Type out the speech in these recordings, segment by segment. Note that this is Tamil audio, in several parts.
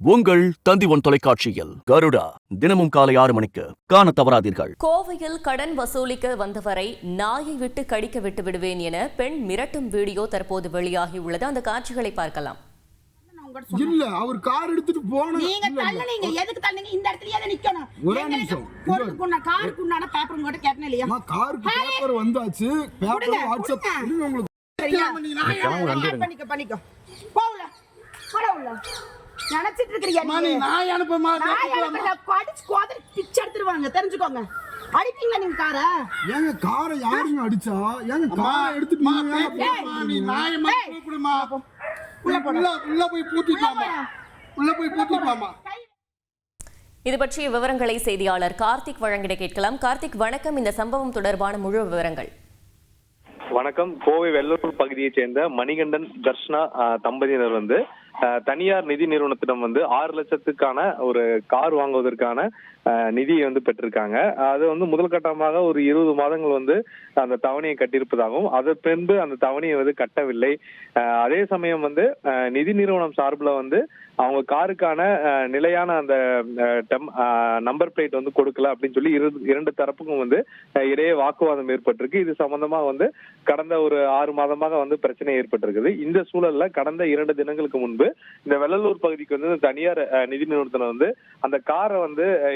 உங்கள் தந்தி1 தொலைக்காட்சியில் கருடா தினமும் காலை 6 மணிக்கு காண தவறாதீர்கள். கோவையில் கடன் வசூலிக்க வந்தவரை நாயை விட்டு கடிக்க விட்டு விடுவேன் என பெண் மிரட்டும் வீடியோ தற்போது வெளியாகி உள்ளது. அந்த காட்சிகளை பார்க்கலாம். இல்ல அவர் கார் எடுத்துட்டு போன நீங்க தள்ளனீங்க எதுக்கு தள்ளனீங்க இந்த இடத்துல ஏன் நிக்கணும் ஒரு நிமிஷம் பொறுக்குன காருக்கு உண்டான பேப்பர் உங்ககிட்ட கேட்டனே இல்லையா காருக்கு பேப்பர் வந்தாச்சு பேப்பர் வாட்ஸ்அப் உங்களுக்கு பண்ணிக்க போவுல போவுல நினைச்சிட்டு இருக்கீங்க நீ நாய் அனுப்பமா அடிச்சு கோதரி பிச்சை எடுத்துருவாங்க தெரிஞ்சுக்கோங்க. அடிப்பீங்களா நீங்க காரை? ஏங்க காரை யாருங்க அடிச்சா? ஏங்க காரை எடுத்துட்டு நீ நாயை மட்டும் கூப்பிடுமா? உள்ள போய் பூட்டிக்கலாமா? இது பற்றிய விவரங்களை செய்தியாளர் கார்த்திக் வழங்கிட கேட்கலாம். கார்த்திக் வணக்கம். இந்த சம்பவம் தொடர்பான முழு விவரங்கள். வணக்கம். கோவை வெள்ளூர் பகுதியைச் சேர்ந்த மணிகண்டன் தர்ஷனா தம்பதியினர் தனியார் நிதி நிறுவனத்திடம் 6 லட்சத்துக்கான ஒரு கார் வாங்குவதற்கான நிதியை பெற்றிருக்காங்க. அது முதல் கட்டமாக ஒரு 20 மாதங்கள் அந்த தவணையை கட்டியிருப்பதாகவும் அதன் பின்பு அந்த தவணையை கட்டவில்லை. அதே சமயம் நிதி நிறுவனம் சார்பில் அவங்க காருக்கான நிலையான அந்த நம்பர் பிளேட் கொடுக்கல அப்படின்னு சொல்லி இரண்டு தரப்புக்கும் இடையே வாக்குவாதம் ஏற்பட்டிருக்கு. இது சம்பந்தமா கடந்த ஒரு 6 மாதமாக பிரச்சனை ஏற்பட்டிருக்குது. இந்த சூழல்ல கடந்த 2 தினங்களுக்கு முன்பு இந்த வெள்ளலூர் பகுதிக்கு தனியார் நிதி நிறுவனத்தினர் அந்த காரை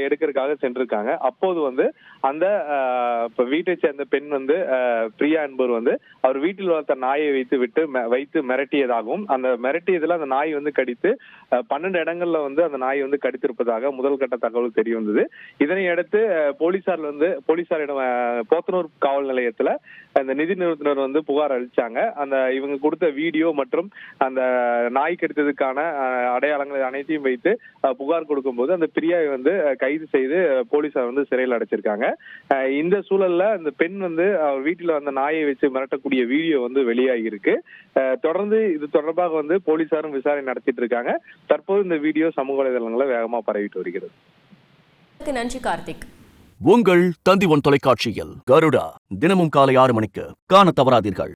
எடுக்கிறதுக்காக சென்றிருக்காங்க. அப்போது அந்த வீட்டை சேர்ந்த பெண் பிரியா என்பவர் அவர் வீட்டில் வளர்த்த நாயை வைத்து மிரட்டியதாகவும் அந்த மிரட்டியதுல அந்த நாய் கடித்து 12 இடங்கள்ல அந்த நாய் கடித்திருப்பதாக முதல் கட்ட தகவல் தெரிய வந்தது. இதனை அடுத்து போலீசாரிடம் போத்தனூர் காவல் நிலையத்துல அந்த நிதி நிறுவனத்தினர் புகார் அளிச்சாங்க. அந்த இவங்க கொடுத்த வீடியோ மற்றும் அந்த நாய் கடித்ததுக்கான அடையாளங்களை அனைத்தையும் வைத்து புகார் கொடுக்கும் போது அந்த பிரியாவை கைது செய்து போலீசார் சிறையில் அடைச்சிருக்காங்க. இந்த சூழல்ல அந்த பெண் அவர் வீட்டில் வந்த நாயை வச்சு மிரட்டக்கூடிய வீடியோ வெளியாகி இருக்கு. தொடர்ந்து இது தொடர்பாக போலீசாரும் விசாரணை நடத்திட்டு இருக்காங்க. தற்போது இந்த வீடியோ சமூக வலைதளங்களை வேகமா பரவிட்டு வருகிறது. நன்றி கார்த்திக். உங்கள் தந்தி1 தொலைக்காட்சியில் கருடா தினமும் காலை 6 மணிக்கு காண தவறாதீர்கள்.